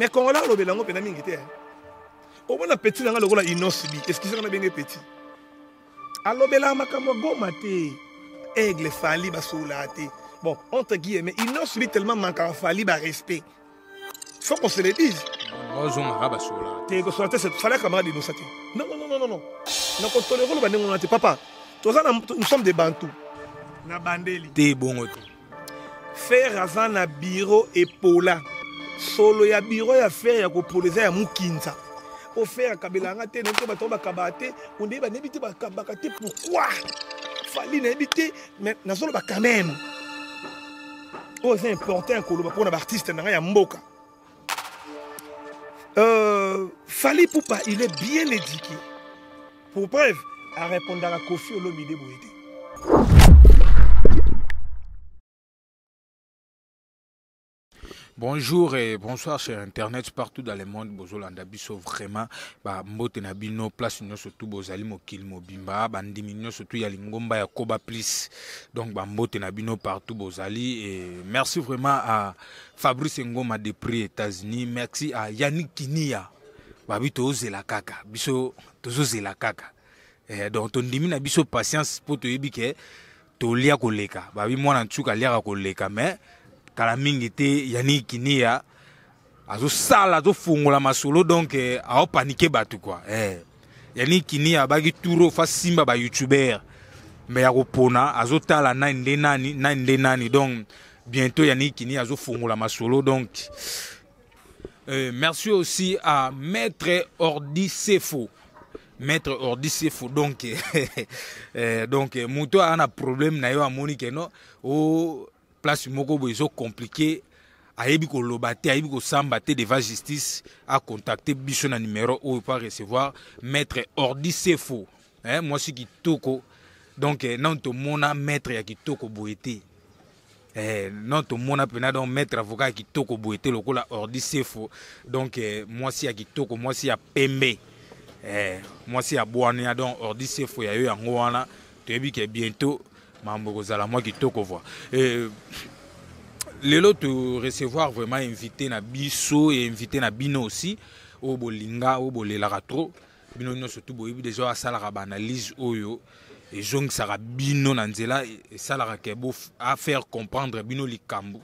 Mais quand là, le belango pena mingité. Au moins, petit dans le rôle innocent. Est-ce qu'ils sont bien petit? Alors, belango makamo go maté. Aigle fali basoulate. Bon, entre guillemets, innocent tellement manque à fali ba respect. Faut qu'on se le dise. C'est fallait camarade innocent. Non. Donc, on tolère le bandé, on a papa. Nous sommes des bantous. Na bandeli. T'es bon. Faire avant na bureau et pola. Solo ya bureau ya faire ya ko poliser ya mukinza. Au faire kabelanga te nto ba toba kabate, on dit ba nebité ba kabakate pourquoi? Fallait n'habiter mais na solo ba quand même. Oh c'est important que le ba pour un artiste na ya mboka. Fali Poupa, il est bien éduqué. Pour preuve, à répondre à la Kofi Olomide Bouyede. Bonjour et bonsoir chers Internet partout dans le monde. Bozolanda biso vraiment ba mbote na bino place nyo surtout bozali mokili mobimba bandimi nyo surtout ya lingomba ya koba plus. Donc ba mbote na bino partout bozali et merci vraiment à Fabrice Ngoma depuis États-Unis. Merci à Yannick Kinia. Babi tozela kaka biso tozozela kaka. Donc on ndimi na biso patience pour te yebi ke to lia koleka. Babi mwana ntuka lia koleka mais kala mingi te Yannick Kinia azo sala azo fungola masolo donc a paniqué batu quoi. Yannick Kinia bagi turo fa simba ba youtuber mais ya kopona azo tala na nde nani donc bientôt Yannick Kinia azo fungola masolo donc merci aussi à Maître Ordi Sefo. Maître Ordi Sefo donc donc muto a un problème na yo amoni ke no o place moko bozo compliqué ayebi ko lobate ayebi ko sambate devant justice a contacter biso na numéro ou pas recevoir Maître Ordi Sefo moi si kitoko donc non to mona maître ya kitoko boete non to mona pena donc maître avocat kitoko boete lokola Ordi Sefo donc moi si ya kitoko moi si ya pembe moi si ya boania donc Ordi Sefo ya yo yango wana to yebi ke bientôt mambo kozala moi kitoko voir lelo to recevoir vraiment invité na biso et invité na bino aussi au bolinga au bolelaka trop bino no surtout boyebi déjà asalaka ba analyse oyo et jong sara bino na nzela et salaka ke bo à faire comprendre bino likambo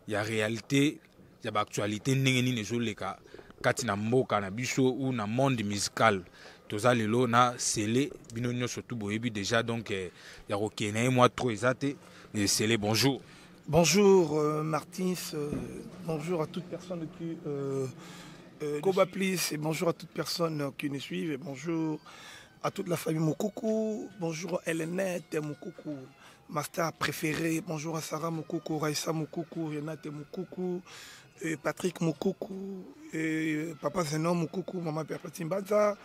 ya réalité ya ba actualité ndenge nini ezoleka kati na mboka na biso ou na monde musical toza lelo na sele bino nyo surtout boyebi déjà donc ya kokene moi trop ezate et sele bonjour. Bonjour Martins, bonjour à toute personne qui Koba Please et bonjour à toute personne qui nous suivent et bonjour à toute la famille Moukoukou, bonjour à Elenette Moukoukou, ma star préférée, bonjour à Sarah Moukoukou, Raissa Moukoukou, Renate Moukoukou, Patrick Moukoukou, et Papa Zenon Moukoukou, Maman Papa Timbaza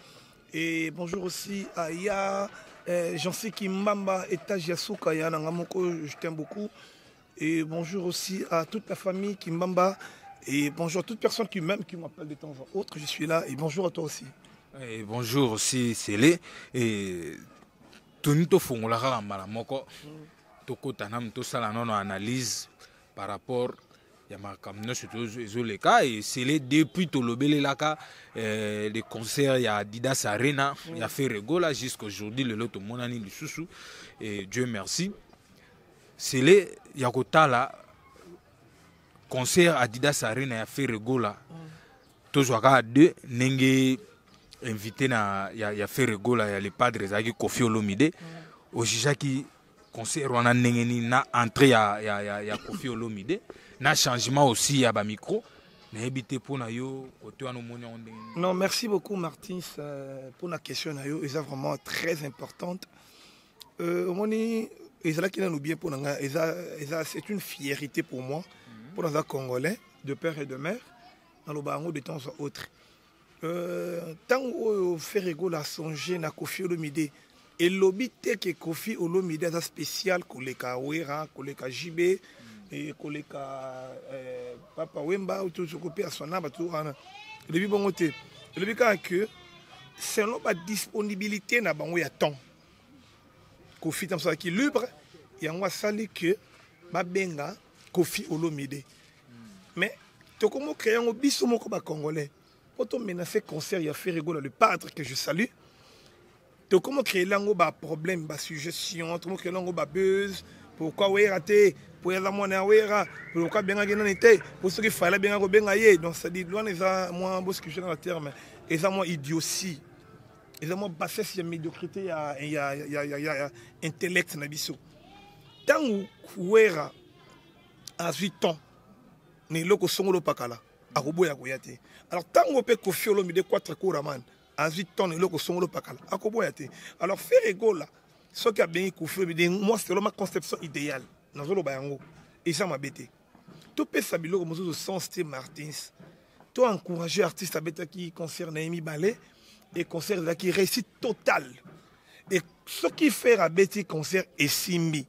et bonjour aussi à Ya, Jean-Cy Kimbamba, Etage Yasuka, Yana Ngamoko, je t'aime beaucoup. Et bonjour aussi à toute la famille Kimbamba. Et bonjour à toute personne qui m'appelle de temps en autre. Je suis là. Et bonjour à toi aussi. Et bonjour aussi, Célé. Et Tonito Fongolara Malamoko. Toko Tanam, tout ça, la analyse par rapport à ma camionne, surtout les cas. Et Célé, depuis Tolobele Laka, les concerts, il y a Adidas Arena, il y a Ferregola jusqu'à aujourd'hui, le lot, mon ami du Soussou. Et Dieu merci. C'est les Yakotala concert Adidas Arena ya Ferregola. Tozwaka deux nenge invité na ya Ferregola ya le padre zaki Kofi Olomide. Ojijaki concert wana nenge ni na entrée ya Kofi Olomide. Na changement aussi ya ba micro. Na habité pour na yo côté wana moni on. Non, merci beaucoup Martins pour la question na yo, c'est vraiment très importante. Moni c'est une fierté pour moi, pour les Congolais, de père et de mère, dans le baron de temps en autre. Tant que Ferregola a songé na Kofi Olomide, et l'obité que Kofi Olomide est spécial, Koleka Wera, Koleka Jibé, et Koleka Papa Wemba, ou tout ce qu'on peut à son âme, tout ça. Le but bon côté, le but que selon la disponibilité na bango ya temps. Kofi tam ça qui libre et on va saluer que babenga Kofi Olomide mais Tu comment créer un biso moko ba congolais. Pour te menacer concert, il y a fait rigoler le padre que je salue. Tu comment créer l'ango ba problème, ba suggestion, tu comment créer l'ango ba buzz. Pourquoi ouais raté? Pour y avoir mon awera, pourquoi bien gagner n'était? Pour ce qu'il fallait bien gagner. Donc ça dit loin les a moins beau ce que je dans le terme. Et ça moi idiotie. Et ça moi bassesse il y a médiocrité, il y a intellect na biso. Tant où wera à 8 ans. Ni loko songolo pakala akobo ya koyate alors tango pe kofiolo mi de 4 couraman à 8 ans ni loko songolo pakala akobo ya te alors faire égola ce qui a bien kofiolo mi de moi c'est ma conception idéale nazolo bayango et ça m'a bêté tout peut sabilo comme zo sens Steve Martins toi encourager artiste à bêta qui concerne Amy Ballet et concert qui réussite totale et ce qui fait à bêti concert et simbi.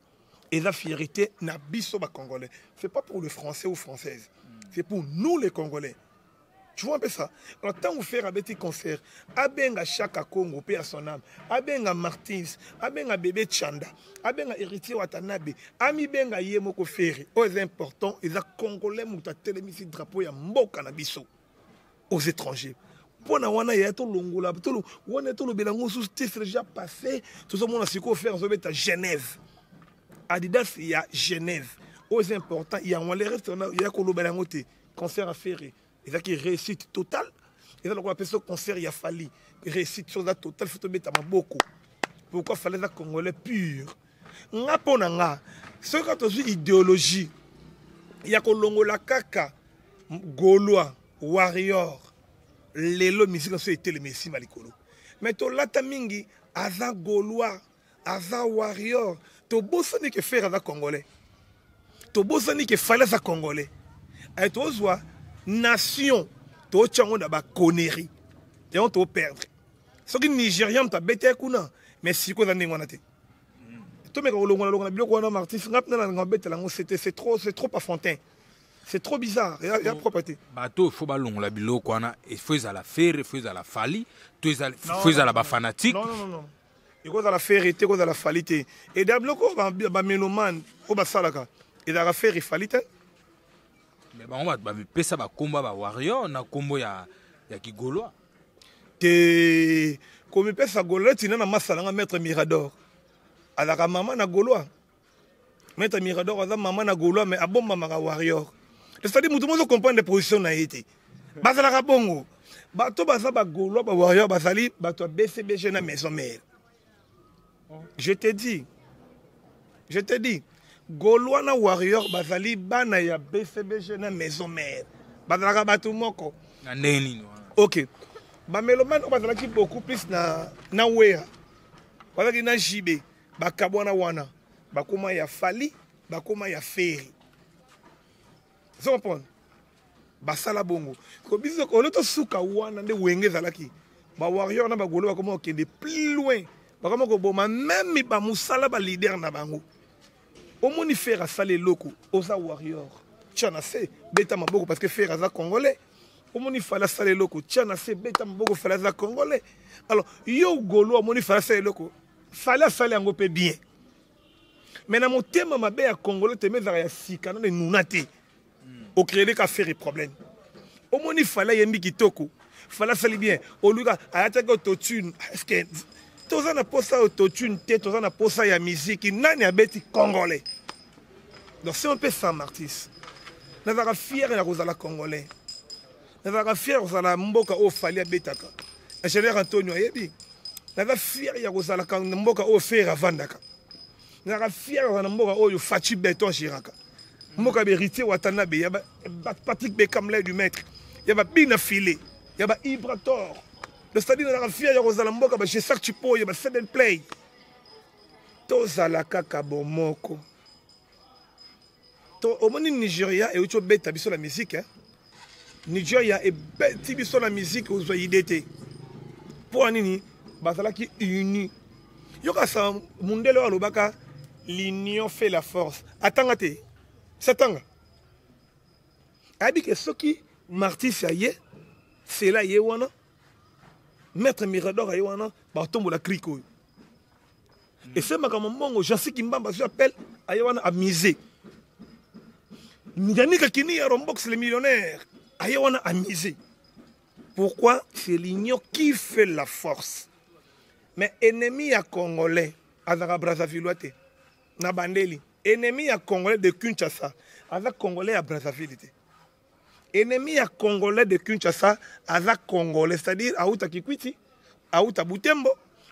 Et la fierté n'a biso ba congolais. C'est pas pour les Français ou Françaises. C'est pour nous les Congolais. Tu vois un peu ça? Alors, tant vous faire un petit concert, abenga Chaka Congo, paix à son âme, abenga Martins, abenga Bébé Chanda, abenga Héritier Watanabe, ami benga Yemoko Ferry. Aux importants, ils ont Congolais mouta télémisi drapeau ya mboka na biso aux étrangers. Pour na wana ya to longola, to wana to lo belango sous c'est déjà passé. Tout ça mon a siko faire à Genève. Adidas, il y a Genève. Aux importants, il y a un restaurant, il y a Kolobalangote, concert à faire. Il y a qui réussite totale. Il y a un concert, il y a fallu. Réussite totale, il faut te mettre beaucoup. Pourquoi fallait la Congolais pur? Nga ponanga, ce quand on dit idéologie, il y a Kolongola Kaka, Gaulois, Warrior, Lelo, musique, ça été le Messi Malikolo. Mais to lata mingi, Aza Gaulois, Aza Warrior. To bosani que faire avec Congolais. To bosani que fallait ça Congolais. Et to zwa nation to chango da ba connerie. Et on to perdre. Ce qui Nigérian ta bête kuna mais si ko zani ngona te. To me ko longola biloko wana artiste ngap na ngabete la c'est trop à Fontaine. C'est trop bizarre, il y a propreté. Bateau, il faut balongola biloko wana, il faut à la faire, il faut à la fali, il faut à la fanatique. Non. Il faut à la faire, il faut à la falité. Et d'abord, il y a un méloman, il y a la faire, il faut mais on va faire ça, combat warrior, na combo ya Kigoloa. Comme il peut ça Goloa, tu n'as pas massala maître Mirador. Alors la maman na Goloa. Maître Mirador a maman na Goloa mais a bon maman warrior. C'est-à-dire que tout le monde comprend les positions na été. Basala bongo. Bato basa ba Goloa ba warrior basali bato BCBG na maison mère. Je te dis, Gaulois na warrior bazali bana ya BCBG na maison mère. Bazalaka batu moko. Na neni. Ok. Ba meloman bazalaki beaucoup plus na wea. Bazalaki na JB, ba kabwana wana, ba koma ya fali, ba koma ya ferry. Vous comprenez? Ba sala bongo. Ko biso ko loto suka wana nde wenge zalaki. Ba warrior na ba Gaulois comment kende plus loin. Même si Moussala ba leader na bango. Au moni faire à saler loko, osa warrior. Tiana se beta maboko parce que faire à congolais. Au moni fala saler loko, tiana se beta maboko fala za congolais. Alors yo golo moni fala saler loko. Fala saler ngo pe bien. Mais na mon thème mabe ya congolais te meza ya sika na nunate. Au créer ka faire problème. Au moni fala yembi kitoko. Fala saler bien. Au luga ayata ko totune. Est-ce que tous en a posé autotune, tous en a posé la musique, nani a bêti congolais. Donc si on peut sans Martis, nous avons fier de la Rosala congolais. Nous avons fier de la Mboka au Falia Betaka. Ingénieur Antonio Yebi. Nous avons fier de la Rosala Mboka au Fer Vandaka. Nous avons fier de la Mboka au Fati Beton Chiraka. Mboka Berité Watanabe, il y a Patrick Bekamley du maître, il y a Bina Filé, il y a Ibrator. Le stade de la fière de Mboka, je sais que tu peux, il y a set and play. Tozala kaka bomoko. Au moins Nigeria et où tu bête sur la musique. Nigeria est bête sur la musique aux idées. Pour Anini, Basala qui uni. Yoka sa mundelo alobaka, l'union fait la force. Attends, Satanga. Abi que ce qui Martis aye, c'est là yewana. Maître Mirador ayewana, batombo la crico. Et c'est ma camarade, j'en sais qui m'appelle ayewana à miser. Yannick Kini a rombox les millionnaires. Aïe, on a amusé. Pourquoi? C'est l'union qui fait la force. Mais ennemi à Congolais, Azara Brazzaville, Nabandeli. Ennemi à Congolais de Kinshasa, Azara Congolais à Brazzaville. Ennemi à Congolais de Kinshasa, Azara Congolais, c'est-à-dire Aouta Kikwiti, Aouta Butembo,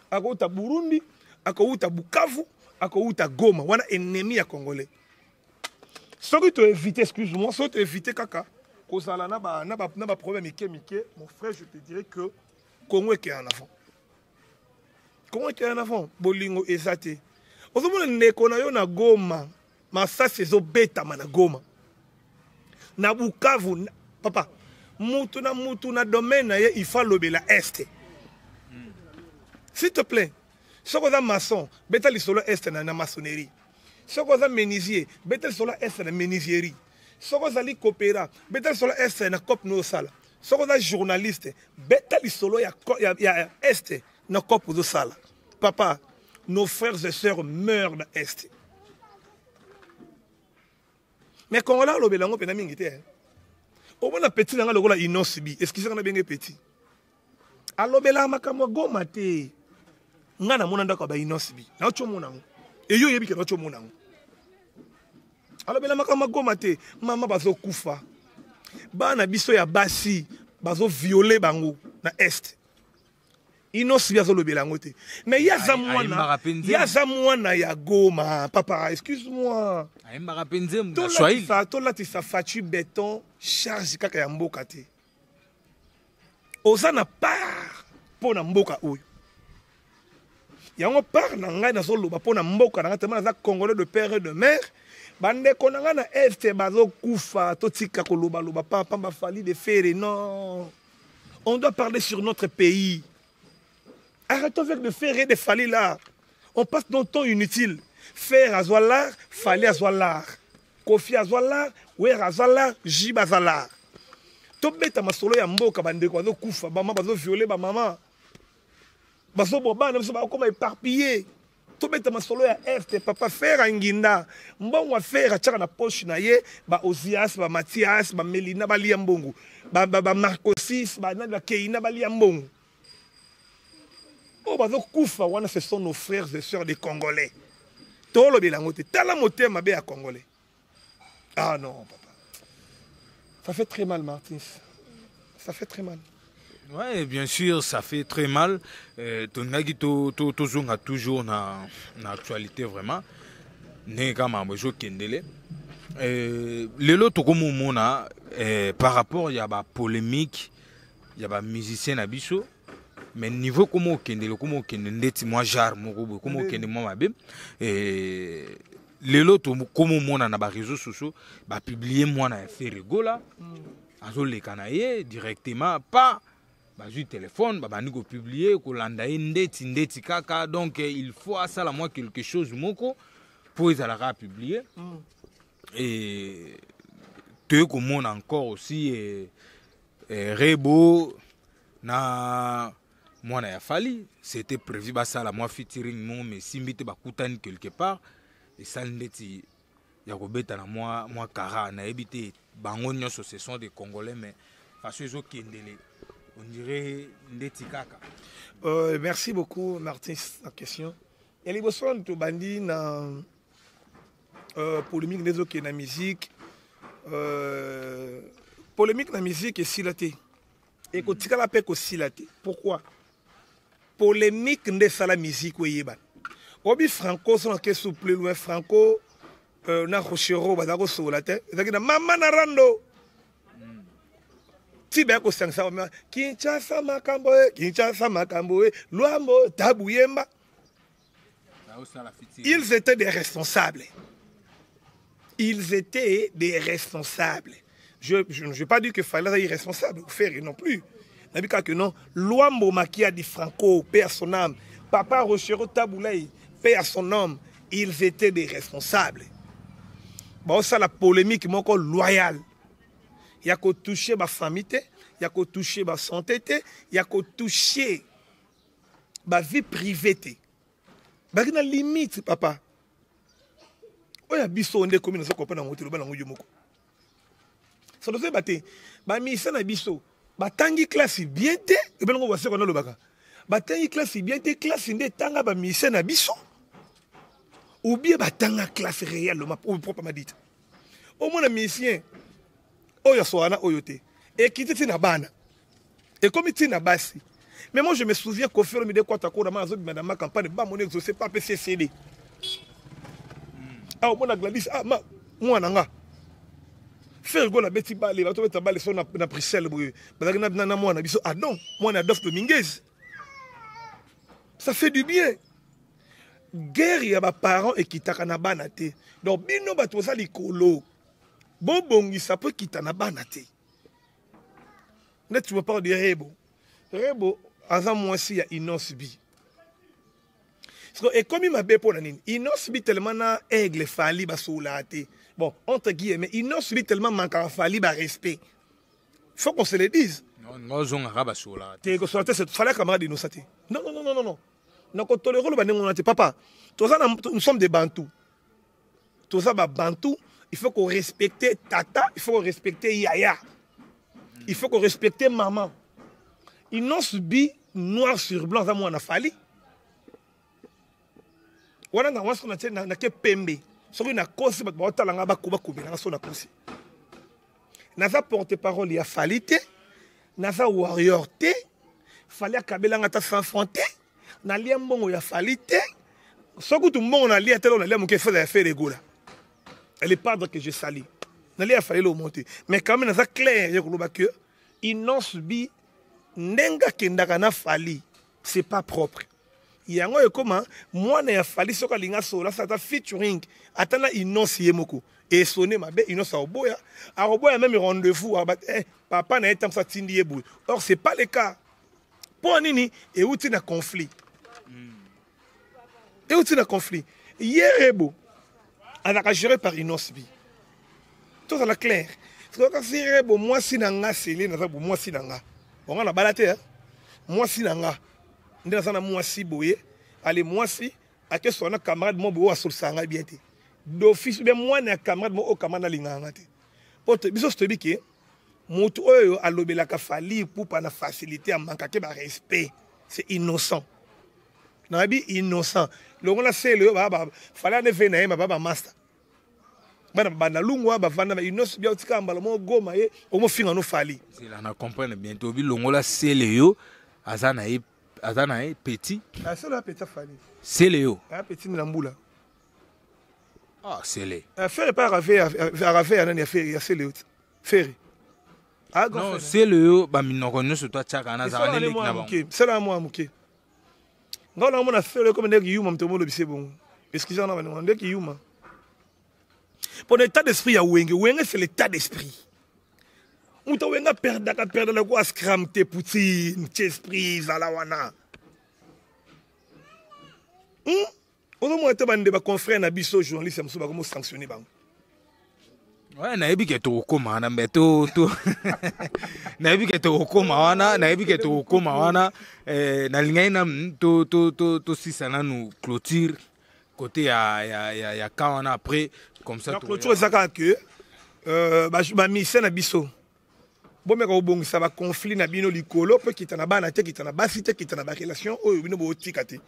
Aouta Burundi, Aouta Bukavu, Aouta Goma. On a ennemi à Congolais. Ce que tu as évité, excuse-moi, ce que tu as évité, Kaka, n'a pas problème, mon frère, je te dirais que Congo est en avant. Congo est en avant. Bolingo ezate. Ozomo ndeko na yo na Goma, masasi zo beta na Goma. Na Bukavu, papa, mutu na domaine na ye, il faut lobela est. S'il te plaît, ce qu'on a maçon, beta li solo est na maçonnerie. Ce qu'on a menuisier, beta li solo est na menuisierie. Ce qu'on a coopéra, beta li solo est na cop no sala. Ce qu'on a journaliste, beta li solo ya est na cop no sala. Papa, nos frères et sœurs meurent dans l'Est. Mais quand on a l'obé, on a petit. Au moins, petit, on a le innocibi. Est-ce qu'ils sont bien petit? Alors, on a un gomate. On a un innocibi. On a un et yo yebi ke no chomo nango. Alors, on a un gomate. Maman bazo kufa. Bana biso ya basi bazo violer bango na Est. Inosi biazo le belangote. Mais yaza mwana ya Goma, papa, excuse-moi. Tola tisa fatu béton charge kaka ya mboka te. Oza na part po na mboka oyo. Yango part na ngai na zoloba po na mboka na tellement za Congolais de père et de mère. Bande konanga na Est bazo kufa totika koloba loba papa ba fali de faire non. On doit parler sur notre pays. Arrêtons avec de faire et de faller là. On passe dans le temps inutile. Faire à Zoualar, faller à Zoualar. Kofi à Zoualar, Ouer à Zoualar, Jib à Zoualar. Tobeta ma solo ya mboka bande kwa zo kufa, maman bazo violer ba maman. Bazo boba na so ba comme éparpillé. Tobeta ma solo ya Est papa faire anginda. Mbongo wa faire atchaka na poche na ye, ba Ozias, ba Mathias, ba Melina ba liambongo. Ba Marcosis, ba na Keina ba liambongo. Oh, ce sont nos frères et sœurs des Congolais. Ah non, papa. Ça fait très mal, Martins. Ça fait très mal. Oui, bien sûr, ça fait très mal. Ton agito a toujours na actualité vraiment. Ne kama bojo kendele. Le lot comme mona par rapport il y a ba polémique, il y a ba musicien na biso. Mais niveau comment on ndeti moi jar moko comment on moi mabe les loto comme mon na ba réseaux sociaux ba publier moi na fait rigola azo le kanaye directement pas ba ju téléphone ba bani ko publier ko landa ndeti kaka donc il faut à ça la moi quelque chose moko pour ils alla publier et te comme on encore aussi Rebo na moi na fali c'était prévu ba ça la moi featuring mon mais simbite ba kutani quelque part et ça ndeti ya kobeta na moi kara na ebité bango nyonso ce sont des Congolais mais parce que kendele on dirait ndeti kaka. Merci beaucoup Martin la question. Et les bosson to bandi na polémique des autres na musique polémique na musique et silaté et ko tikala pe ko silaté. Pourquoi? Polémique de la musique oyeba. Obi Franco son que sous plus loin Franco na Rochero bazako solate. Ezaki na mama na rando. Tibe ko sangsa Kinshasa makambo Luambo Tabuyemba. Ils étaient des responsables. Ils étaient des responsables. Je ne vais pas dire que fallait être irresponsable ou faire non plus. Que non, Luambo Makia di Franco, paix à son âme, Papa Rochero Taboulay, paix à son homme, ils étaient des responsables. Bon, ça la polémique, mon corps loyal. Il y a qu'à toucher ma famille, il y a qu'à toucher ma santé, il y a qu'à toucher ma vie privée. Il y a une limite, papa. Il y a des communes qui sont ça doit battre ba mission na biso ba tangi classe bien té et ben on va se qu'on a le baka ba tangi classe bien té classe ndé tanga ba mission na biso ou bien ba tanga classe réellement ou proprement dit au moins la mission oyo soana oyo té et quitter na bana et comme il na basi. Mais moi je me souviens qu'au fur et à mesure que tu as dans ma campagne, mon exaucé pas PCCD. Ah, mon Gladys, ah, moi, nanga. Faire go la bête balé, va te balé son na Bruxelles, na moi na biso. Ah non, moi na Adolphe Dominguez. Ça fait du bien. Guerre ya ba parents et qui ta na banate. Donc bino ba to ça likolo. Bon bongi ça peut quitter na banate. Net tu me parles de Rebo. Rebo avant moi aussi il y a Inosbi. Et comme il m'a bien pour la nine, Inosbi tellement na aigle fali ba soulate. Bon, entre guillemets, Inosbi tellement manque à fali ba respect. Faut qu'on se le dise. Non, nous on a ba soulate. T'es que soulate c'est fallait camarade innocente. Non non non non non non. Non quand tolérons le bané on a papa. Tout ça nous sommes des bantous. Tout ça ba bantou, il faut qu'on respecte tata, il faut qu'on respecte yaya. Il faut qu'on respecte maman. Ils n'ont subi noir sur blanc à moi en a fallu. On a ce qu'on a dit, on a pembe. Ce qu'on a causé, on a talanga ba kuba kubi, on a son accouché. Naza porte-parole, il y a fallu te. Naza warrior te. Fallait à Kabila ngata s'enfronter. Na liambongo il y a fallu te. Ce que tout le monde a lié à tel on a lié à mon keffe de faire les gars là. Elle est pas que je salue. Il a fallu le monter. Mais quand même, c'est clair que ils n'ont subi n'enga kendaka na fali. C'est pas propre. Il y a un comment moi n'a fallu ce que l'inga sola ça ta featuring. Attends là ils n'ont si moko et sonné ma bé ils n'ont ça au boya. A boya même rendez-vous papa n'a été ça tindi ebou. Or c'est pas le cas. Pour nini et où tu na conflit. Et où tu na conflit. Hier ebo a géré par Inosbi. Tout ça la clair. Parce que si rebo moi si nanga sélé na bo moi si nanga. On a balaté moi si nanga. Ndeza na moi si boye. Allez moi si a que son camarade mo bo asul sanga bien té. D'office ben moi na camarade mo o camarade linganga té. Poto biso stobi ke moto oyo alobela ka fali pour pas na facilité à manquer ke ba respect. C'est innocent. Nabi innocent. Le on a c'est le baba fala ne venaye ma baba master. Bana lungwa bavanda ba inos bia utika mbala mo goma ye o mo finga no fali. C'est là na comprendre bientôt bi longola c'est Léo azana e petit. Ah c'est là petit fali. C'est Léo. Ah petit na mbula. Ah c'est Léo. Faire pas rave anani faire ya c'est Léo. Faire. Ah non c'est Léo ba minoko nyo so to chaka na za ne na ba. C'est là moi muke. Ngona mo na faire comme ndeki yuma mtomo lo bise bon. Excusez moi na ndeki yuma. Pour l'état d'esprit, Wenge, c'est l'état d'esprit. On a perdu la quoi, scram, te poutine, t'esprit, zalawana. On a été bandé, confrère, Nabiso, journaliste, comment sanctionner. Ouais, naibi ke to koma na mbeto to naibi ke to koma wana na lingaina to sisana nu clôture côté ya kawana après comme ça la clôture ezaka que ba mission na biso bomeka obongisa ba conflit na bino likolo pe kitana bana te kitana basi te kitana ba relation oyo bino bo tika te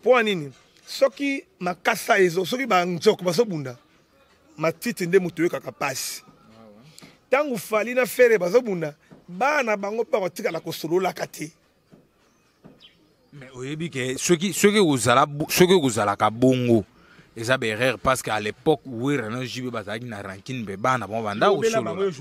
po nini soki makasa ezo soki ba nzoko bazobunda matiti nde mutu yoka kapasi tangu fali na fere bazobunda bana bango pa tika la kosolola kate. Mais oyebi ke soki ozala ka bongo eza berere parce qu'à l'époque où Renan Jibe bazaki na ranking be bana bon banda o solo.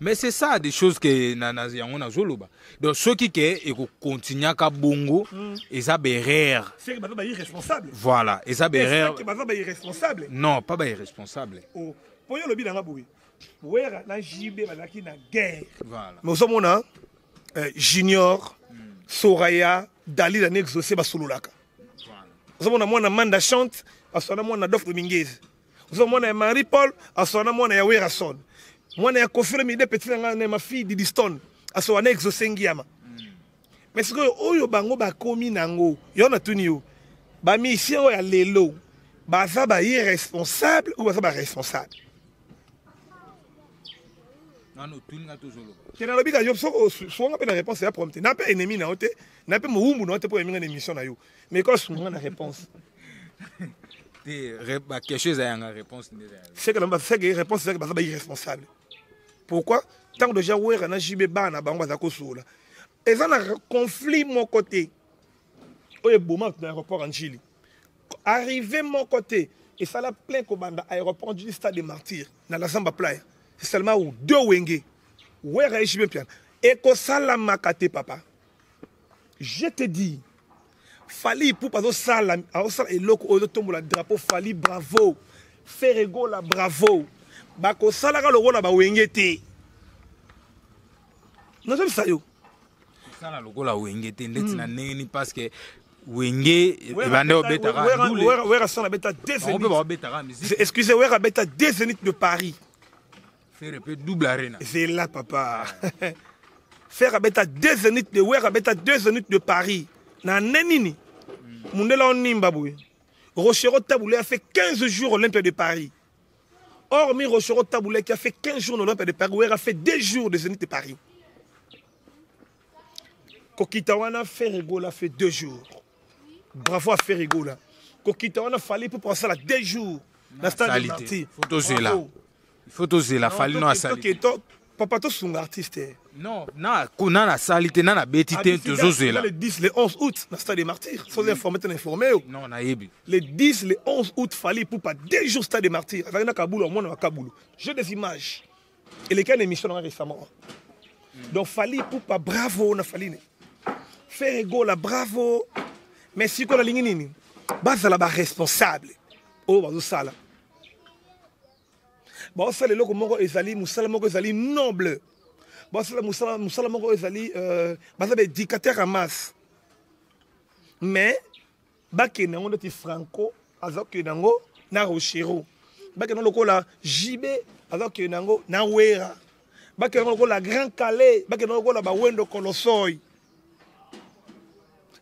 Mais c'est ça des choses que na yango na zoloba. Donc soki ke e ko continuer ka bongo eza berere. C'est que ba irresponsable. Voilà, eza berere. C'est que ba irresponsable. Non, pas ba irresponsable. Oh, pour yo lobi na boui. Renan Jibe bazaki na guerre. Voilà. Mais osomona Junior Soraya Dali la exaucé ba sololaka. Nous avons un Manda chante, à son nom on a Adolphe Dominguez. Nous avons un Marie-Paul, à son nom on a Yahweh Rasson. Moi on a confirmé des petits ma fille Didiston, à son nom exaucé Ngiama. Mais ce que oyo bango ba komi nango, yon a tunio. Ba mission ya lelo, ba za ba irresponsable ou ba za ba responsable. Non, non, tout le monde toujours. Qui n'a l'habitude de souvent la réponse est à prompter. N'a pas ennemi na ote, n'a pas moumou na ote pour émettre une émission na yo. Mais quand souvent la réponse. Quelque chose a une réponse. C'est que la réponse c'est que ça irresponsable. Pourquoi? Tant de gens où on a jibé bana bango za kosola. Et ça un conflit mon côté. Oye bouma dans l'aéroport en Chili. Arrivé mon côté et ça la plein kobanda aéroport du stade des Martyrs dans la Zamba Playa. C'est seulement où deux wenge. Ouais, je vais bien. Et que ça la makate papa. Je te dis, Fali pour pas ça la, et loko au tombe la drapeau Fali bravo, Ferrego la bravo. Bako ça la le rôle ba wengete. Non c'est ça yo. Ça la logo la wengete ndeti na neni parce que wenge ebande obetara ndule. Ouais ça la beta des zéniths. Excusez ouais beta des zéniths de Paris. Faire un peu double arena. C'est là, papa. Faire abeta deux zéniths de Paris. Na nenini. Mundela on nimbaboué. Rochero Taboulé a fait 15 jours Olympique de Paris. Hormis Rochero Taboulé qui a fait 15 jours Olympique de Paris, où a fait 2 jours de zénith de Paris. Kokitawana Ferrigola a fait 2 jours. Bravo à Ferrigola. Kokitawana fallait pour passer à 2 jours. La stade de Marty. Photos là. Photo c'est la fali no asali. Papa to sont artiste. Non, na salité na betité toujours là. Le 10 le 11 août na stade des Martyrs. Sans informé. Non, na yebi. Le 10 le 11 août fali pour pas 2 jours stade des Martyrs. Avec na Kaboul au moins na Kaboul. J'ai des images. Et les cas d'émission récemment. Donc fali pour pas bravo na fali. Faire ego la bravo. Mais si ko la ligne nini. Basa la ba responsable. Oh bazo sala. Bon, ça les locaux moko ezali musala moko ezali noble. Bon, ça musala moko ezali basa be dictateur en masse. Mais bake na ngoti Franco azaki nango na Rochero. Bake na lokola JB azaki nango na Wera. Bake na lokola Grand Calais, bake na lokola ba Wendo Kolosoi.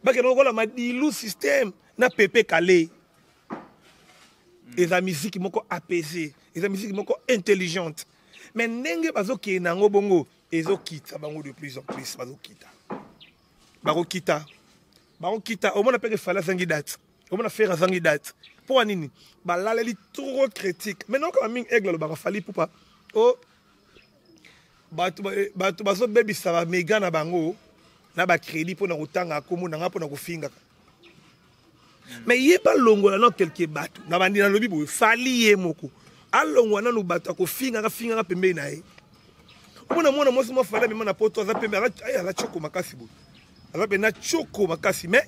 Bake na lokola Madilu système na Pepe Calais. Et la musique moko apaisée, et la musique moko intelligente. Mais nenge bazo ki nango bongo, ezo kita bango de plus en plus bazo kita. Baro kita. Au moins on appelle fala zangi date. Au moins on faire zangi date. Pour nini? Ba la li trop critique. Maintenant quand ming aigle le bara fali pour pas. Oh. Batu bazo baby ça va méga na bango na ba crédit pour na utanga komo na ngapo na kufinga. Mais il n'y a pas longola non quelque bateau. Na bandi na lobi bo fali ye moko. A longwana no bateau ko finga pembe na ye. Omona mona mosi mo fala me na poto za pembe ala choko makasi bo. Ala be na choko makasi mais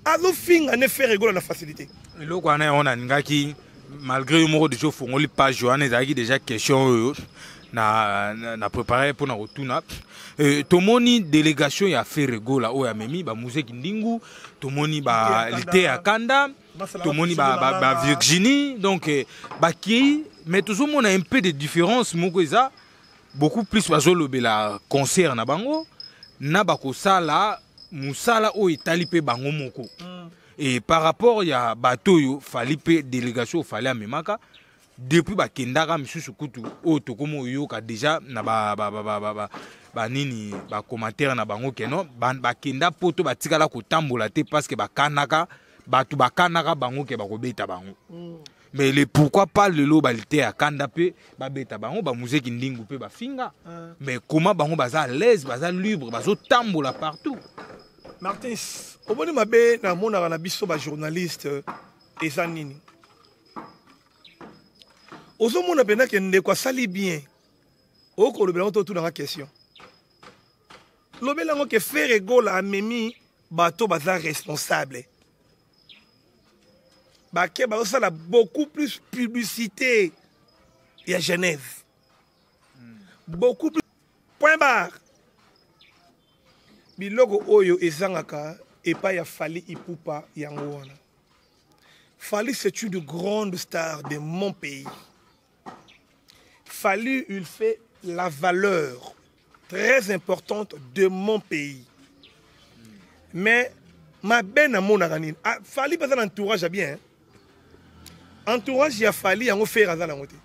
azo finga ne faire rigola na facilité. Le ko na on ngaki malgré le mot de jeu fongoli page Joanne ezaki déjà question na préparé pour na retourna. Tomoni délégation ya Ferrego la o ya memi ba museki ndingu tomoni ba lité ya kanda tomoni ba Virginie donc ba ki mais toujours on a un peu de différence moko eza beaucoup plus bazolo bela concert na bango na ba ko sala musala o itali pe bango moko et par rapport ya bato yo fali pe délégation fali amemaka depuis ba kendaka misusu kutu o tokomo yo ka déjà na ba nini ba commentaire na bango keno ba kenda poto batikala ko tambola te parce que ba kanaka bango ke ba ko beta bango mais le pourquoi pas le lo balite ya kanda pe ba beta bango ba museki ndingu pe ba finga mais comment bango baza à l'aise baza libre bazo tambola partout. Martins oboni mabe na mona na biso ba journaliste eza nini ozo mona pena ke ndeko sali bien oko le blanc tout dans la question. L'obélango que Ferrego la memi bateau baza responsable. Baké baza la beaucoup plus publicité et à Genève. Beaucoup plus point barre. Bilogo oyo ezangaka et pas ya Fali Ipupa yango wana. Fali c'est une grande star de mon pays. Fali il fait la valeur très importante de mon pays. Mais ma ben à mon aranine, Fali pas un entourage bien. Entourage il a Fali en faire à la moitié.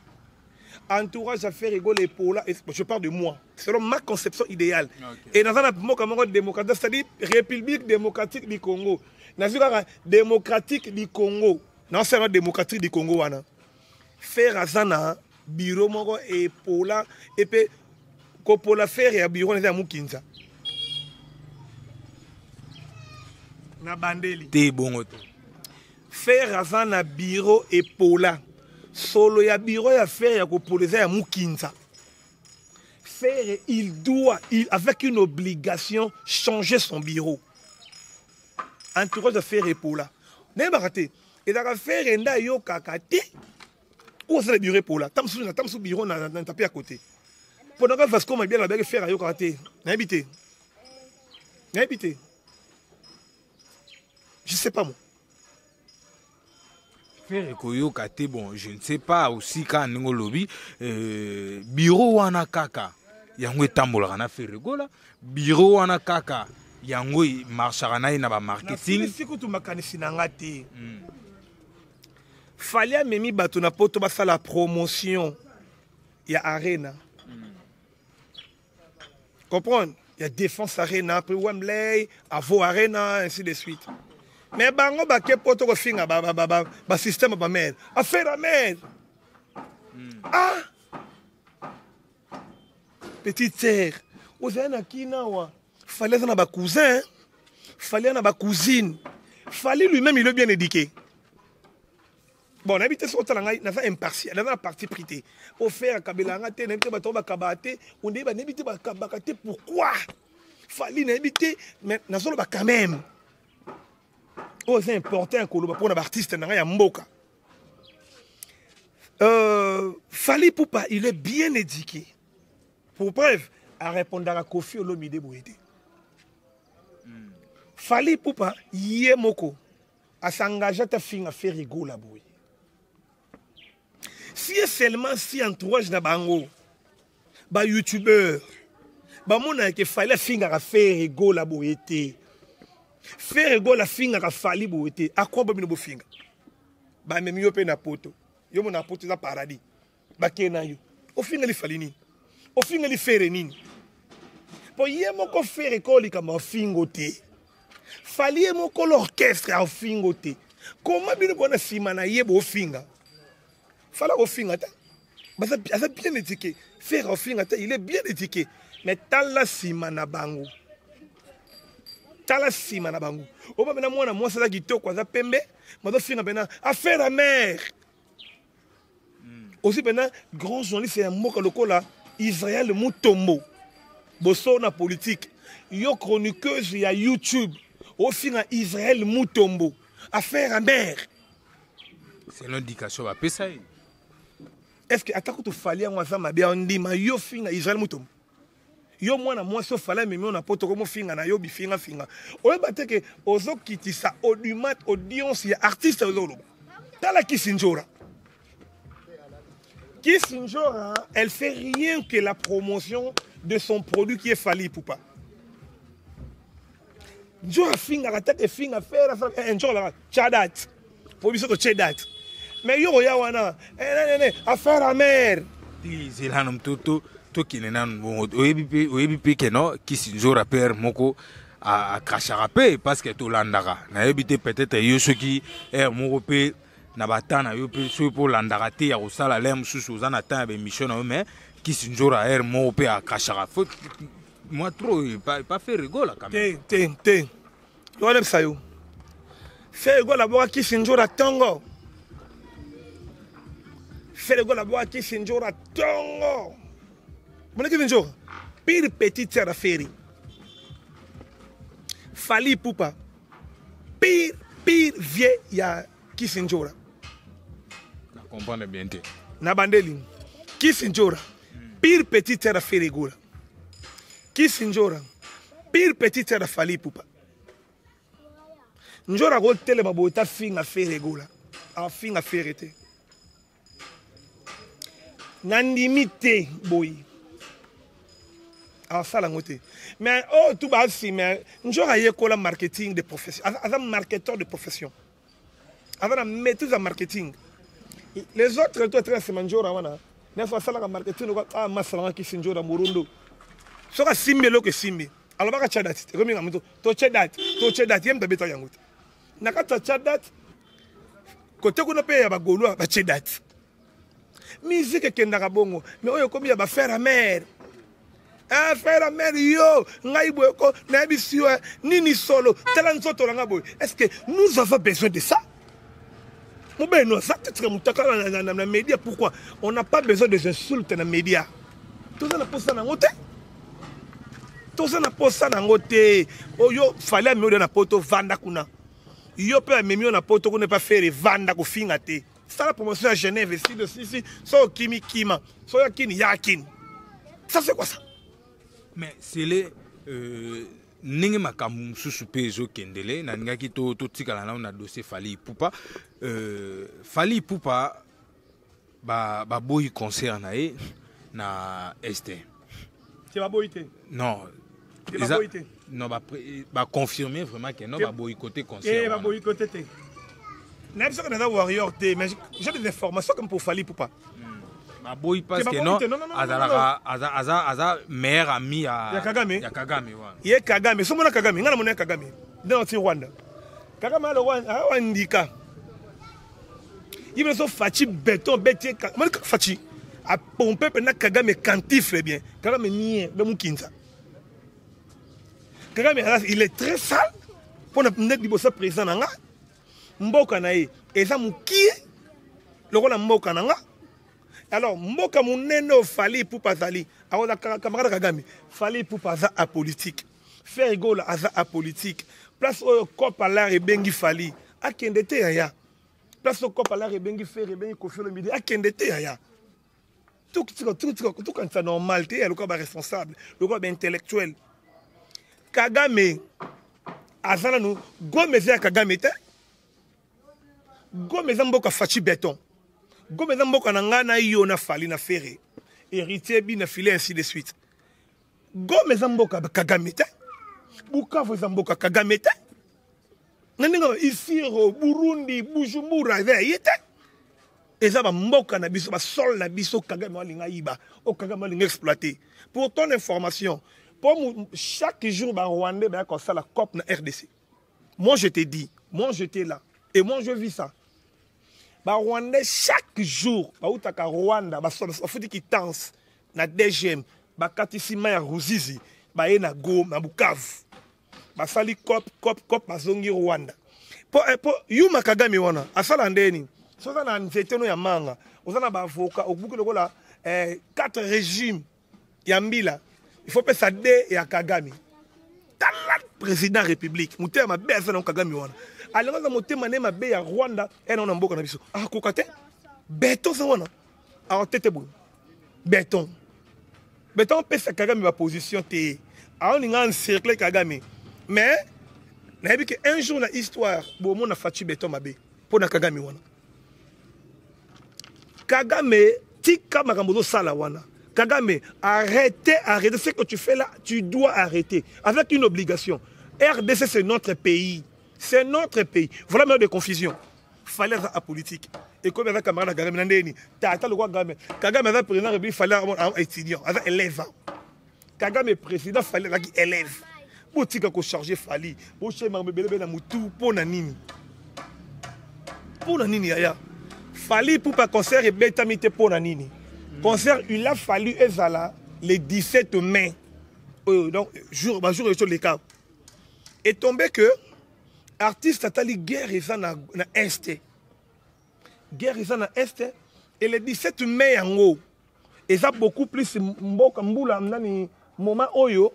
entourage à faire rigoler pour là. Je parle de moi. Selon ma conception idéale. Okay. Et dans un moment démocratique, c'est-à-dire République démocratique du Congo. Dans une démocratique du Congo. Non, c'est la démocratique du Congo. Faire Azana, bureau moko et pour là. Et puis, pour la faire et bureau, on est à Mukinza. Na bandeli. T'es bon. Faire Azana, bureau et pour là. Solo ya bureau ya faire ya kopoleza ya Mukinza. Faire il doit avec une obligation changer son bureau. Entourage de faire pour là. N'est pas raté. Et dans faire enda yo kakate. Où c'est le bureau pour là? Tam sou bureau na tapé à côté. Pendant que Vasco m'a bien la belle faire yo kakate. N'a habité. Je sais pas moi. Bon, je ne sais pas aussi quand nous lobby bureau wana kaka yango tambola na faire rigola bureau wana kaka yango marchera na ba marketing siko tu makanisi na ngati fallait memi bato na poto ba la promotion ya arena comprendre il y a défense arena après Wembley Avo arena ainsi de suite. Mais bango ba ke poto ko finga ba système ba mer affaire la mer ah petite sœur ozana kinawa fallait na ba cousin fallait na ba cousine fallait lui-même il est bien éduqué bon habité sur talanga na fa impartial na parti prité pour faire kabelanga te na habité ba tomba kabate on dit ba habité ba kabakate pourquoi fallait na habité mais na solo ba quand même. Oh, c'est important pour un artiste na mboka. Fali Poupa, il est bien éduqué. Pour preuve, à répondre à Kofi Olomide Bouyede. Fali Poupa, yé moko, à s'engager à faire rigoler boy. Si seulement si entourage na bango, ba youtubeur, ba mona ke fallait faire rigoler boyete. Faire ego la finga ka fali boete akwa ba bino finga ba memi yo pe na poto yo mo na poto za paradis ba kena yo o finga li fali ni o finga li fere nini po ye moko fere ko li kama fingo te fali ye moko l'orchestre a fingo te comment bino bona sima na ye bo finga fala o finga ta ba ça bien étiqué faire o finga ta il est bien étiqué mais tala sima na bango tala sima na bango oba bena mwana mwasi za kitoko za pembe mazo finga bena affaire la mer aussi bena grand journaliste ya mboka lokola Israël Mutombo boso na politique yo chroniqueuse ya YouTube au finga Israël Mutombo affaire la mer c'est l'indication ba pesa est-ce que atako to fali ya mwaza mabia ndima yo finga Israël Mutombo yo mwana mwasi ofala memi on a poto comme finga na yo bifinga finga oyeba te ke ozo kitisa audimat audience ya artiste ozolo tala Kisinjora elle fait rien que la promotion de son produit qui est Fali Poupa Njora finga katake finga faire Njora chadat pour biso to chadat mais yo ya wana affaire la mer c'est là nom toto qui n'est pas bon oyebi que non qui Kisinjora père moko a kracharape parce que to landaka na ebité peut-être yo ceux qui est moko pe na batana yo pe so pour landaka te ya osala lem susu za na temps be mission na mais Kisinjora er moko pe a kracharape moi trop pas faire rigoler quand même te yo le sayo faire rigoler bo Kisinjora tongo faire rigoler bo Kisinjora tongo. Mon Kisinjora, pire petite sœur affaire. Fali Poupa, pire vieux ya Kisinjora. Je comprends bien. Na bandeli. Kisinjora, pire petite sœur affaire gola. Kisinjora, pire petite sœur Fali Poupa. Njora go tele babota finga affaire gola. A finga affaire te. Nandimite boy. Alors ça la moitié. Mais oh tout bas si mais Njora yekola marketing de profession. Avant marketeur de profession. Avant la maîtrise en marketing. Les autres toi très c'est Njora wana. N'est-ce pas ça la marketing ah masala qui sinjo da murundo. Soka simbe lo que simbe. Alors baka chadat. Remis na muto. To chadat yem da beta yango. Nakata chadat. Côté kuna pe ya ba golo ba chadat. Musique kendaka bongo. Mais oyo komi ya ba faire à mer. Ah faire à mer yo, ngai boyko na bisiwa nini solo. Tela nzoto langa boy. Est-ce que nous avons besoin de ça? Dans média, pourquoi on n'a pas besoin des insultes dans les médias. Tout ça n'a pas ça dans côté. Tout ça n'a pas ça dans côté. Oh yo, fallait mieux dans la poto vanda kuna. Yo peut mieux dans poto qu'on ne pas faire vanda ko fingate. Ça la promotion à Genève ici de ici, so kimi kima, so yakin yakin. Ça c'est quoi ça? Mais c'est les ningi makamu susu pezo kendele na ngaki to tikala na dossier Fally Ipupa Fally Ipupa ba boy concert na e na este tu vas boyter non non ba confirmer vraiment que non ba boycotter concert ba boycotter te na biso que na warrior te mais j'ai des informations comme pour Fally Ipupa boy parce que non aza meilleur ami ya Kagame wa ye Kagame so mona Kagame ngana mona Kagame dans Rwanda Kagame le Rwanda ndika il so fachi béton bétier mona fachi a pomper pendant Kagame cantifle bien Kagame nie be mukinza Kagame il est très sale pour ne dibosa président nga mboka na ye eza mukie le roi mboka na nga. Alors, mboka munene Fally Ipupa zali. Alors, camarade Kagame, Fally Ipupa za apolitique. Faire rigolo aza apolitique. Place au cop à l'art et bengi Fally. A kendete ya. Place au cop à l'art et bengi faire et bengi Koffi Olomide. A kendete ya. Tout quand c'est normal, tu es le corps responsable, le corps intellectuel. Kagame, azala nous, gomeze Kagame te. Gomeze mboka fachi béton. Gomeza mboka na nga na yo na Fally na Ferré héritier bi na filé ainsi de suite Gomeza mboka Kagame te Bukavu za mboka Kagame te naninga ici au Burundi Bujumbura yete eza ba mboka na biso ba sol na biso Kagame walinga iba o Kagame walinga exploiter pour ton information pour chaque jour ba Rwandais ba comme ça la COP na RDC moi je te dis moi j'étais là et moi je vis ça. Ba Rwandais chaque jour ba utaka Rwanda ba futi ki danse na DGM ba katisima ya Ruzizi ba ye na Goma na Bukavu ba sali cop bazongi Rwanda po yuma Kagame wana asala ndeni so za na nzete no ya manga ozana ba avocat obuku lokola 4 régimes ya mbila il faut pesa de ya Kagame tala président république mutema beza na Kagame wana alors dans motema ne mabe ya Rwanda et non mboka na biso ah kokate béton ça wana alors tete bon béton pesa Kagame ma position te alors ninga encercler Kagame mais na bi que un jour na histoire bo mona fachi béton mabe pour na Kagame wana Kagame tika makambo sala wana Kagame arrêtez ce que tu fais là tu dois arrêter avec une obligation RDC c'est notre pays. C'est notre pays. Voilà même de confusion. Fallait être apolitique. Et comme avec camarade Kagame Nandeni, t'as le roi Kagame. Kagame avait président il fallait un étudiant, avec élève. Kagame président fallait être élève. Pour tika ko charger Fally, pour chez Marbebele na mutu pour nanini. Pour nanini ya. Fally pour pas concert et betamité pour nanini. Concert il a fallu ezala le 17 mai. Donc jour les cas. Et tombé que artiste atali guerre eza na este. Guerre eza na este et le 17 mai yango eza beaucoup plus mboka mbula nani moment oyo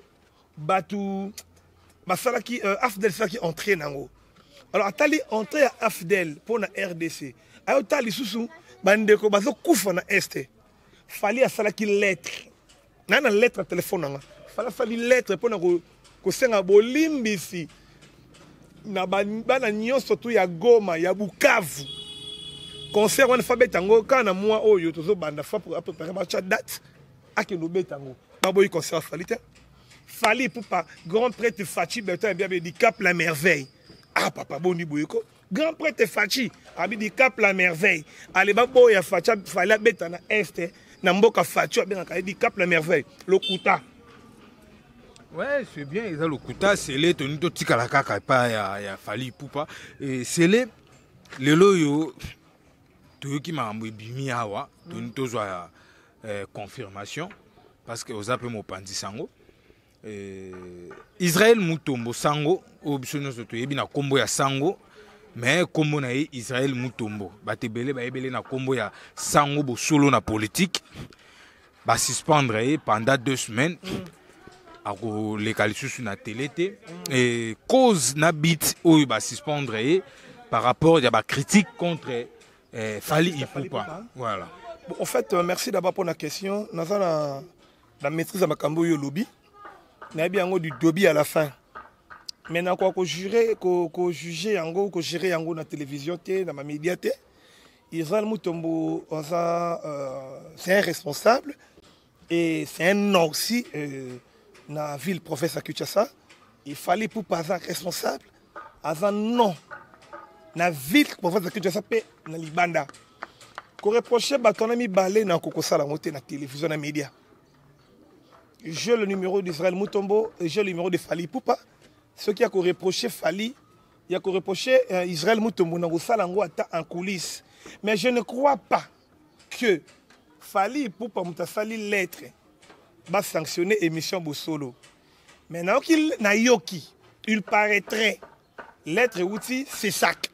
batu basalaki Afdel saki entré nango. Alors atali entré à Afdel pour na RDC. Ayo tali susu bandeko bazo kufa na este. Fally asalaki lettre. Nana lettre à téléphone nanga. Fally lettre pour na ko senga bolimbisi na bana nyonso tu ya Goma ya Bukavu concert wana fa betango kana mois oyo tozo banda fa pour préparer ma date akeno betango ba boy concert Fally Ipupa grand prêtre Fachi beto bien di Cap la merveille ah papa boni boyeko grand prêtre Fachi abi di Cap la merveille ale ba boy ya Fachi Fally betana este Namboka Fatou, bien dit Cap la merveille. Le Kouta. Ouais, c'est bien. Ils ont le Kouta, c'est les tenues de Tikalaka, pas ya Fali Poupa. Et c'est les loyaux. Tout qui m'a envoyé Bimiawa, tout soit confirmation. Parce que aux appels Mopandi Sango. Israël Mutombo Sango, au Bissono Soto, il y a combo ya Sango. Mais comme on a Israël Mutombo, batebele na combo ya sango bo solo na politique, ba suspendre pendant 2 semaines. Ako les kalisus na télé et cause na bit ou ba suspendre par rapport ya ba critique contre Fali Ipupa. Voilà. Bon, en fait, merci d'abord pour la question. Nous avons la maîtrise de Makambo yo lobby. Nous avons du dobi à la fin. Maintenant, qu'on juger, qu'on juger, qu'on gérer dans la télévision, dans la média, Israël Mutombo, c'est un responsable et c'est un nom aussi dans la ville professeur Kinshasa. Il fallait pour pas être responsable, un nom dans la ville professeur Kinshasa, dans la Libanda. Qu'on reproche, qu'on a mis balai dans la télévision, dans les médias. J'ai le numéro d'Israël Mutombo et j'ai le numéro de Fali Poupa. Ce qui a reproché Fali, il a reproché Israël Mutombo en coulisses. Mais je ne crois pas que Fali Poupa Moutasali lettre va sanctionner l'émission Bossolo. Maintenant qu'il n'a yoki, il paraîtrait lettre outil c'est sac.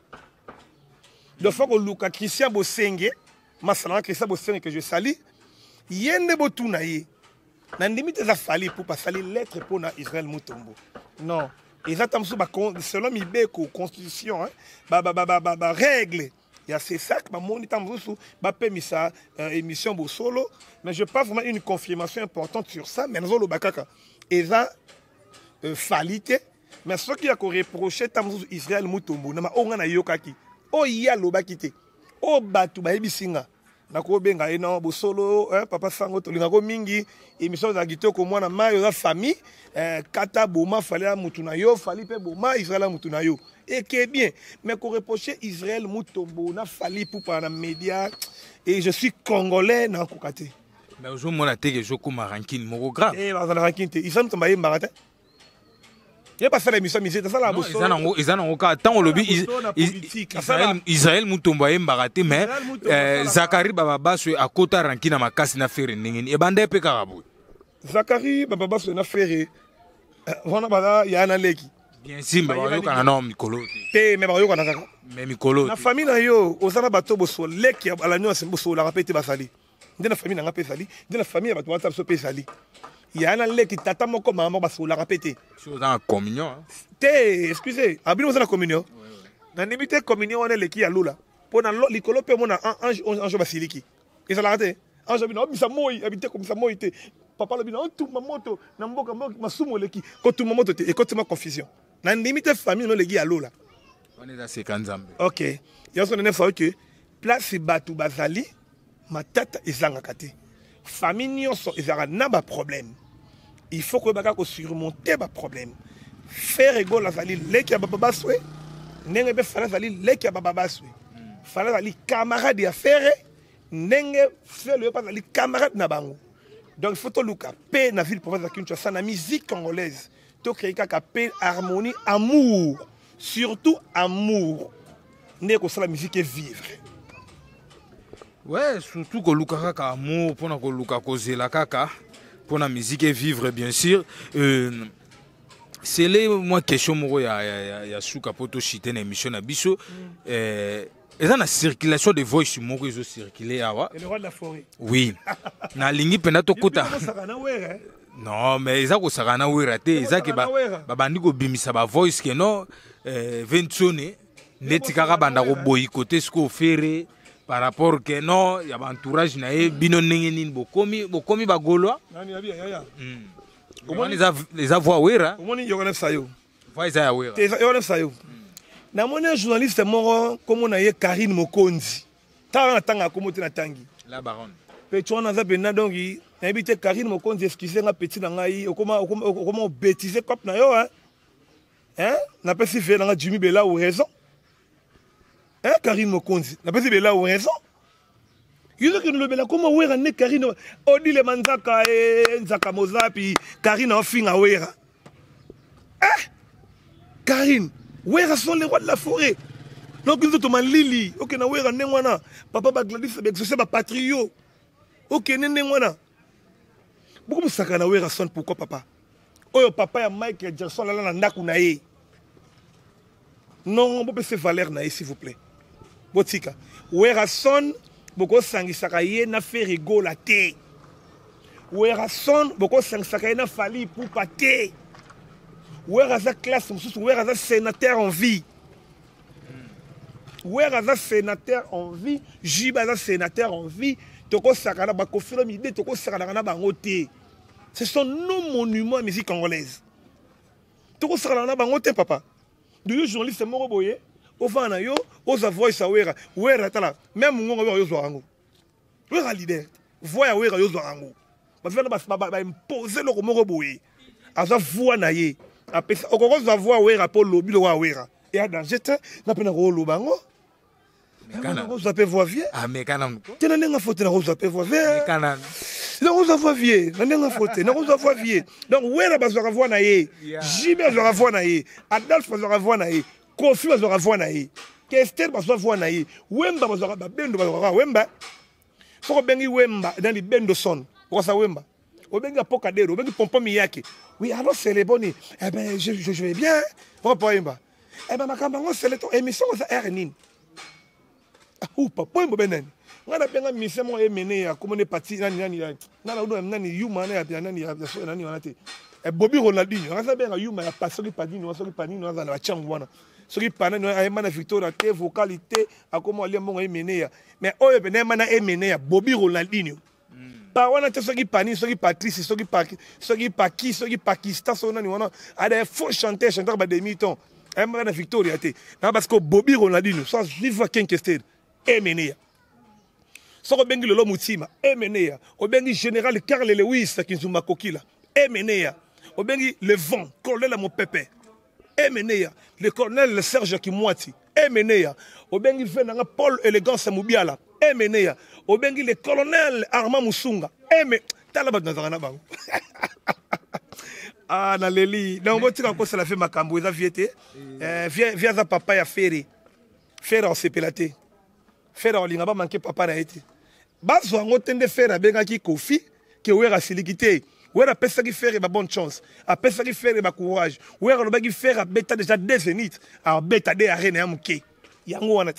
De fois que Luka Christian Bossenge, Masala Christian Bossenge que je salue, yende botunaye. N'andimite za Fali Poupa sali lettre pour Israël Mutombo. Non. Exactement, selon la constitution, règle, il y a ces sacs, émission solo, mais je passe vraiment une confirmation importante sur ça, mais nous avons le bakaka. Et ça, falité, mais ce qui a reproché Israël Mutombo, on a yokaki, oh il y a le bakité, oh batu baebisinga. Nako benga ena bosolo papa sango to lingako mingi émission za kitoko mwana mayo za famille kata boma fallait mutuna yo fali pe boma Israël mutuna yo et que bien mais qu'on reprocher Israël Mutombo na fali pour par les médias et je suis congolais na kokate mais aujourd'hui mon attaque je comme ranking moko grave ba za ranking te Israël Mutombo yé mbarata. Il n'y a pas ça l'émission, mais c'est ça la bosse. Ils en ont encore tant au lobby. Israël Mutombo est baraté, mais Zachary Bababa à côté ranking à ma casse n'a fait rien. Et bandé pe carabou. Zachary Bababa n'a fait rien. Voilà bada il y a un leki. Bien sûr, mais il y a un nom Mikolo. Mais il y a un nom. Mais Mikolo. La famille na yo, osana bato bosso leki à la nuit c'est bosso la répéter basali. Dans la famille n'a pas sali, dans la famille bato WhatsApp so pe sali. Il y a un leki tata moko maman basso la répéter. Dans la communion. Excusez, abino dans la communion. Dans limite communion on est leki à lula. Pour na likolo pe mona ange basiliki. Et ça la raté. Ange bino bisa moi habité comme ça moi était. Papa le bino tout mamoto na mboka masumo leki. Ko tout mamoto te et ko ma confusion. Dans limite famille no leki à lula. On est dans ces kanzambe. OK. Il y a son neuf que place batu bazali matata ezanga kate. Famille nyonso ezanga na ba problème. Il faut que baka ko surmonter ba problème. Faire égol azali leki ya baba baswe. Nenge be fala azali leki ya baba baswe. Fala azali camarade ya faire nenge fait le pas azali camarade na bango. Donc il faut to luka paix na ville province de Kinshasa na musique congolaise. To créer kaka paix, harmonie, amour. Surtout amour. N'est que ça la musique est vivre. Ouais, surtout que luka kaka amour pour na ko luka kozela kaka. Pour la musique et vivre bien sûr. C'est les moi question moro ya souka poto chite na émission na biso et dans la circulation de voice moko ils ont circulé awa. Et le roi de la forêt. Oui. Na lingi pena to kota. Non mais ils a ko sakana wera te ils a ke ba bandi ko bimisa ba voice ke no ventone netikaka banda ko boycotter ce qu'on fait par rapport que non, il y a un entourage na bino nengeni bokomi bagolo. Nani abi yaya. Les avoirs wera. Omoni yokana sayo. Voix ya wera. Te yokana sayo. Na moni journaliste moro comme on a ye Karine Mokonzi. Tanga comme tu na tangi. La baronne. Pe tu na za bena donc na habité Karine Mokonzi excusez nga petit na ngai comment bêtiser cop na yo hein. Hein? Na pas si fait na Jimmy Bella ou raison. Karine Mokonzi, n'a pas dit là où raison. Yuzo ki nulobela comment wera ne Karine odi le manzaka nzaka mozapi Karine ofinga wera. Karine, wera sont les rois de la forêt. Donc ils ont lili, OK na wera nengwana, papa ba Gladys exaucer ba patrio. OK nengwana. Beaucoup saka na wera son pourquoi papa? Oyo papa ya Michael Jackson là na ndaku na ye. Non, on peut se valer na s'il vous plaît. Botika. Wera son boko sangisaka ye na fait rigola te. Wera son boko sangisaka ye na fali pour pate. Wera za classe mususu wera za sénateur en vie. Wera za sénateur en vie, Jiba za sénateur en vie, toko sakana ba confirme idée toko sakana na bango te. Ce sont nos monuments à musique congolaise. Toko sakana na bango te papa. De journaliste moko boye, o vana yo, o za voice wera, wera tala, même ngongo yo zo rango. Wera leader, voya wera yo zo rango. Ba vena ba imposer le moko boye. Aza voix na ye. Apesa okoko za voix wera po lobi lo wa wera. Et à danger te na pena ko lo bango. Kana vous appelez voix vieux. Ah mais kana. Tu n'as rien à foutre na vous appelez voix vieux. Kana. Na vous voix vieux, na rien à foutre, na vous voix vieux. Donc wera bazora voix na ye. Jibe bazora voix na ye. Adolphe bazora voix na ye. Kofi bazora voix na ye. Kester bazora voix na ye. Wemba bazora ba bendo bazora wemba. Soko bengi wemba dans les bendo son. Pour ça wemba. Obenga pokadero, obengi pompom yake. Oui, alors c'est les boni. Eh ben je vais bien. Pourquoi wemba? Eh ben makambango c'est le ton émission za RNIN. Ou papa mo benen. Ngana benga mission mo emene ya comme on est parti nani yuma nani wanate. E Bobby Ronaldinho, ngasa benga yuma ya pasoli padini, wasoli padini waza na changu wana. Soki panani ayema na victoire te vocalité akomo ali mbongo emene ya. Mais oyo benema na emene ya Bobby Ronaldinho. Pa wana te soki pani, soki Patrice, soki Pakistan so nani wana. Ada faux chanteur ba demi-temps. Ayema na victoire te. Na parce que Bobby Ronaldinho, sans vivre Kenkester. Emenea. Soko bengi lolo mutima, emenea. Obengi général Karl Lewis Kinzuma Kokila, emenea. Obengi le vent, colonel mon pépé, emenea. Le colonel Serge Kimwati, emenea. Obengi venanga Paul Élégance Mubiala, emenea. Obengi le colonel Armand Musunga, talaba nazarana bango. Ah na leli, na mboti ka kosa la fe makambo eza viete. Via za papa ya Ferry. Ferry en sepelate. Faire en ligne, pas manquer papa na été. Bazo en otende faire benga ki Kofi, que wera silikité. Wera pesa ki faire ba bonne chance. A pesa ki faire ba courage. Wera lo bagi faire beta déjà des zénith. A beta de arena ya muke. Yango wana.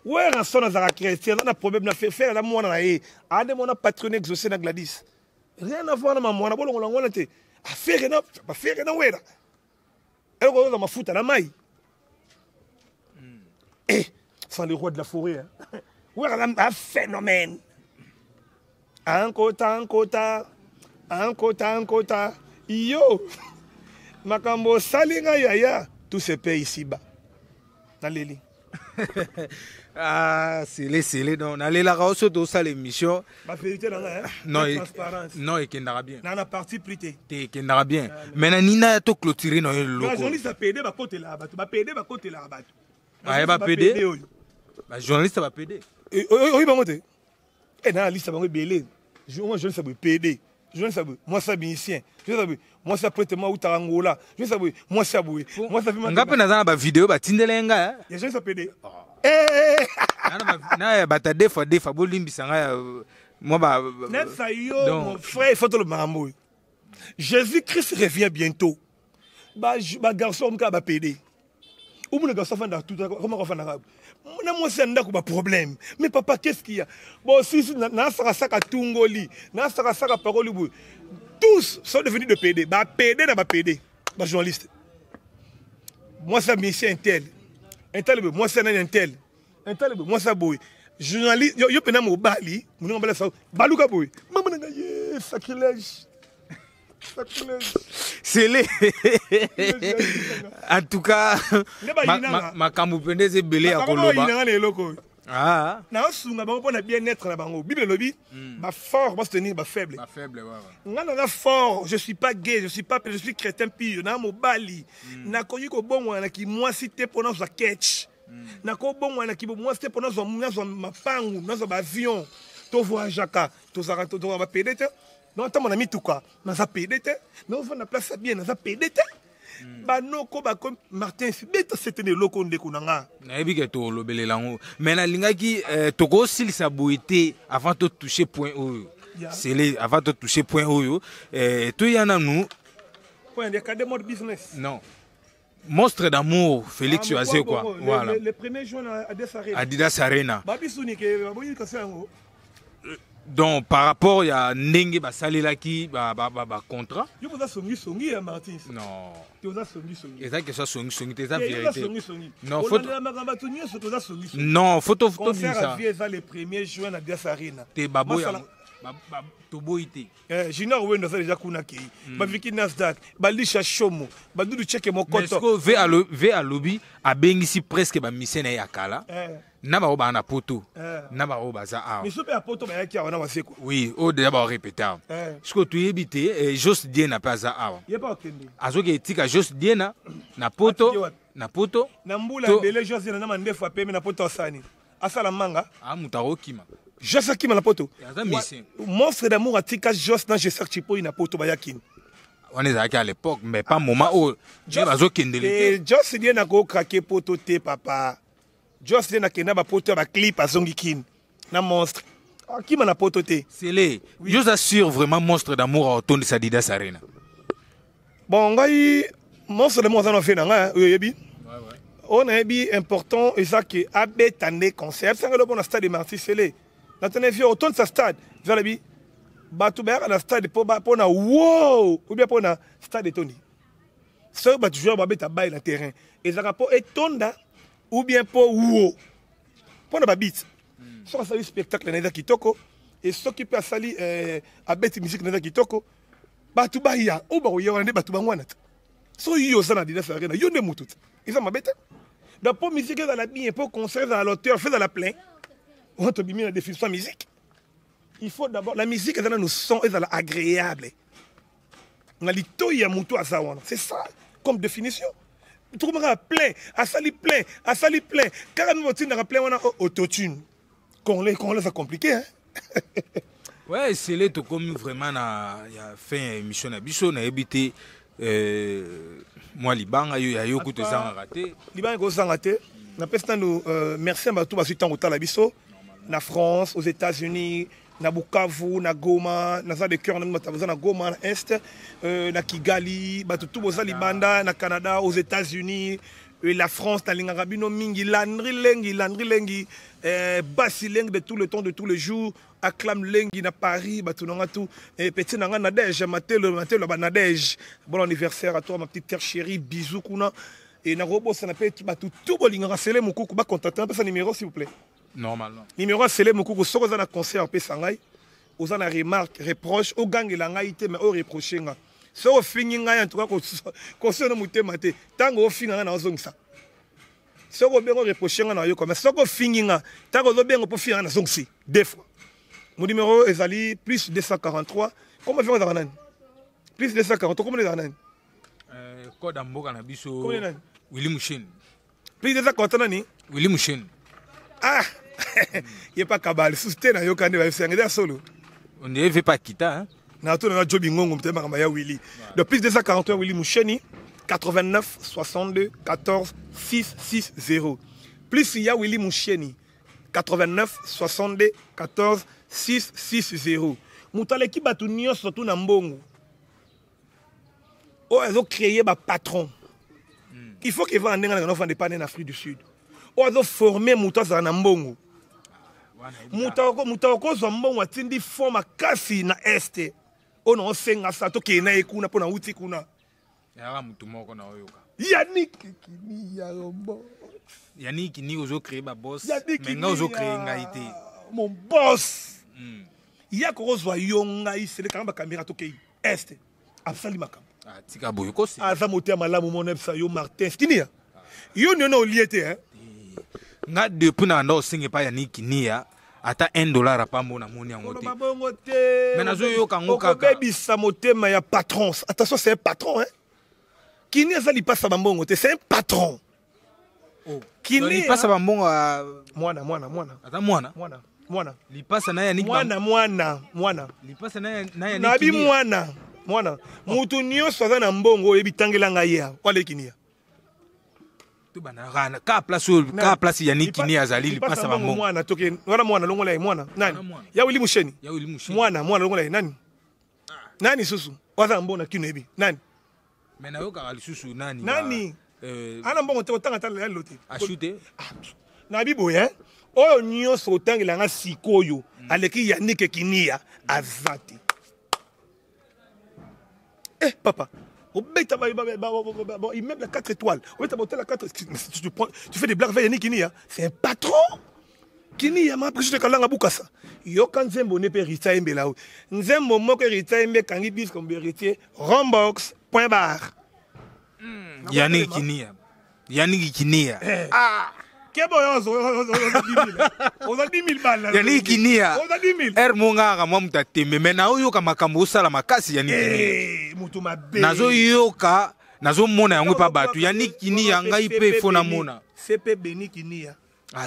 Wera sona za chrétien na problème na faire la mona na ye. A de mona patronné exaucé na Gladys. Rien à voir na mona bolongo na ngona te. A faire na ba faire na wera. Elle ko za mafuta na mai. Sans le roi de la forêt. Hein. Voilà un phénomène. Un kota. Yo. Makambo salinga yaya. Tout se paie ici-bas. Dans les lits. Ah, c'est les donc on allait la rausse de ça l'émission. La vérité là hein. Non, transparence. Non, et qu'il n'aura bien. Dans la partie plus tôt. T'es qu'il n'aura bien. Mais nina to clôturer dans le loco. La journaliste a pédé ba côté là, ba pédé ba côté là, ba. Ah, ba pédé. Bah journaliste va pédé. Oui, ba moté. Et dans la liste ba belé. Journaliste ça va pédé. Journaliste ça moi ça musicien. Moi ça prêtement ou tarangola. Je sais moi ça boué. Moi ça fait ngape na za ba vidéo ba tindelenga. Ya je ça pédé. Na ba ta defa bolimbisa nga moi ba Nessa yo mon frère il faut le marambo. Jésus-Christ revient bientôt. Ba garçon mka ba pédé. Ou mon garçon fait dans tout comment on fait en arabe. Moi c'est un problème. Mais papa qu'est-ce qu'il y a? Bon si na saka tungoli, na saka parole bu. Tous sont devenus de PD. Bah PD na ba PD. Ba journaliste. Moi c'est monsieur intel. Intel moi c'est un intel. Intel moi ça boy. Journaliste yo pena mo bali, mon ngambala ça. Baluka boy. Maman nga ye sacrilège. C'est les. En tout cas, ma kamupende c'est belé à Koloba. Ah. Na sunga bango pona bien-être na bango. Bible lobi, ba fort va se tenir ba faible. Ba faible ouais. Ngana na fort, je suis pas gay, je suis chrétien pire. Na mo bali. Na koyi ko bon wana ki moi cité pendant sa catch. Na ko bon wana ki moi cité pendant son mapangu, dans son avion. to voyageaka tozaka to ba pédé non tant mon ami tout quoi na za pédé non va na place bien na za pédé banoko comme Martin beta c'était le loko ndeko nanga na yebi ke to lobelela mais na lingaki toko silisa boité avant de toucher point oyo c'est les avant de toucher point oyo to yana nous point de cadre mode business non Monstre d'amour, Félix Oazé quoi. Voilà. Le 1er juin à Adidas Arena. Arena. Donc par rapport à Nenge Basalela qui contrat. Tu as songi Martins. Non. Tu as songi. Et ça que ça songi, c'est la vérité. Non, photo. Non, photo ça. Le 1er juin à Adidas Arena. T'es baboya. Toboité. Junior Wendo ça déjà kunaki. Ba Vicky Nasdaq, ba Lisha Shomo, ba Dudu Cheke Mokoto. Mais est-ce que ve à lobby a bengisi presque ba misena ya kala. Na ba ba na poto. Na ba ba za a. Mais super poto ba yaki wana waseko. Oui, au déjà ba répéter. Est-ce que tu éviter Jos Dien na pas za a. Il pas okende. Azoke tika Jos Dien na poto. Na poto. Na mbula ndele Jos Dien na mandefu apeme na poto sani. Asala manga. Ah mutaro kima. Joss qui m'a la poto. Monstre d'amour à tika Joss dans je sais que na poto bayakin. On est à l'époque mais pas moment où Joss kendele. Joss dit na ko craquer poto te papa. Joss dit na kena ba poto ba clip à zongikin. Na monstre. Qui m'a la poto te. C'est les. Je vous assure vraiment Monstre d'amour à Tony Adidas Arena. Bon ngai Monstre d'amour ça fait nga yebi. On a bi important et ça qui a bétané concept ça le bon stade de Marty Sélé. Dans ton avis, autant de sa stade, vers la vie, Batouber à la stade pour na wow, ou bien pour na stade de Tony. Ça, tu joues à bête à bail le terrain. Et ça rapport est tonda, ou bien pour wow. Pour na babit. Ça, ça spectacle dans les Kitoko, et ce qui peut sali à bête musique dans les Kitoko, Batoubaïa, ou barouya, on est Batoubanwanat. So yo, ça n'a dit ça, yo ne moutout. Et ça m'a bête. Dans pour musique dans la bien, pour concert dans l'auteur, fait dans la plaine. On te met la définition de la musique. Il faut d'abord la musique est dans nos sons est agréable. C'est ça comme définition. Tout le monde plein, à sali plein. Carrément tu n'as plein on a autotune. Qu'on les a compliqué hein. Ouais, c'est là tout comme vraiment na ya fait émission na biso na habité moi Liban yo ko te sang raté. Liban ko sang raté. Na pesta nous merci à tout basutan au la biso. Na France, aux États-Unis, na Bukavu, na Goma, na za de cœur na Goma na Est, na Kigali, tout bozali banda na Canada, aux États-Unis, la France, na lingabino mingi landri lengi, basi lengi de tout le temps de tous les jours, acclame lengi na Paris, tout nanga tout, petit nanga Nadège, matel la Nadège, bon anniversaire à toi ma petite terre chérie, bisous kuna, et na robot ça n'appelle tout bolinga sele mukuku ba contacter un numéro s'il vous plaît. Normalement. Numéro célèbre beaucoup soko za na concert pe sangai. Oza na remarque, reproche au gang la ngai te mais au reprocher nga. So fingi ngai en tout cas ko so no mutema te. Tango finga na ozongisa. Soko bengo reprocher nga na yo comme soko fingi nga. Tango zo bengo po finga na zongisi. Deux fois. Mon numéro est ali plus 243. Comment faire dans nan? Plus 243 comment les nan? Code amboka na biso. Willy Mouchen. Plus 243 nani? Willy Mouchen. Ah, il n'y a pas Kabal, soutien à Yokane, c'est solo. On ne veut pas quitter. Hein? Nato na Jobi Ngongo, Maya Willy. De plus de 241, Willy Moucheni, 89 62 14 660. Plus il y a Willy Moucheni, 89 62 14 660. Moutale qui bat tout nios surtout na mbongo. Oh, ils ont créé un patron. Il faut qu'ils vont en Afrique du Sud. Ozo former mutaza na mbongo. Mutako zo mbongo atindi forma kasi na este. Ono senga sa to ke na ekuna pona uti kuna. Ya mutu moko na oyoka. Yannick kini ya rombo. Yannick ni ozo créer ba boss. Menga ozo créer ngaité. Mon boss. Ya ko zo yonga isele kamba caméra to ke este. Absali makam. Ah tika boyoko si. Aza moté malamu mon ebsa yo Martin. Skinia. Yo no no liete hein. Nga depuis na ndo singe pa Yannick Nia ata $1 apa mona moni yango te. Mais nazo yo kango kaka. Baby samotema ya patron. Attention c'est un patron hein. Kini azali passa bambongo te, c'est un patron. Oh. Kini passe bambongo mwana. Ata mwana. mwana lipasa na ya ni mwana lipasa na ya na bi mwana mutu nyonso aza na mbongo oyebi tangela ngai ya wale kinia to bana ka place ya ni kinia azali lipasa ba mbongo mwana toke wana mwana longola mwana nani ya wili musheni mwana longola nani susu waza mbona kino ebi nani mena yoka ali susu nani ana mbongo te otanga tala lote achute na bibo oyo nyonso otangela nga sikoyo aleki yanike kinia azati papa obeta immeuble à 4 étoiles obeta hôtel à 4 tu fais des blagues avec Yannick Kinia c'est un patron Kinia ma après je te kalanga bukasa yo kan nzembo ne pe rita embela nzembo moko rita embe kangi bis comme héritier Rombox point barre Yannick Kinia Kebo yozo 10 000 balles Yannick Kinia 10 000 monga mwa mutatembe mais na oyo ka makambo osala makasi Yannick Kinia mutu mabe nazo yoka nazo mona yango pa batu Yannick Kinia ngai pe fona mona CP Beni Kinia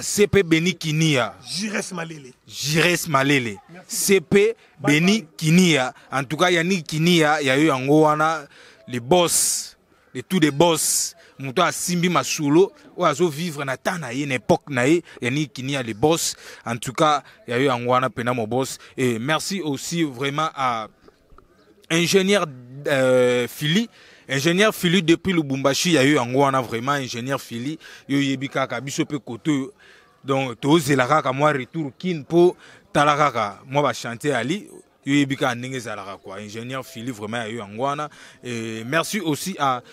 CP Beni Kinia Jires Malele CP Beni Kinia en tout cas Yannick Kinia ya yo yango wana les boss de tous les boss muto asimbi masolo o azo vivre na tana ye n'époque na ye Yannick Kinia les boss en tout cas ya yo yango wana pena mon boss et merci aussi vraiment à ingénieur Philly depuis Lubumbashi ya yo yango wana vraiment ingénieur Philly yo yebika ka biso pe koto donc to zelaka ka moi retour kin po talaka moi ba chanter ali yo yebika ndenge zalaka quoi ingénieur Philly vraiment ya yo yango wana et merci aussi à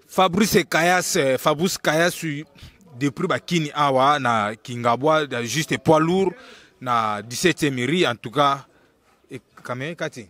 Fabrice Kayas depuis Bakini Awa na Kingabwa juste poids lourd na 17e mairie en tout cas et Kamé Kati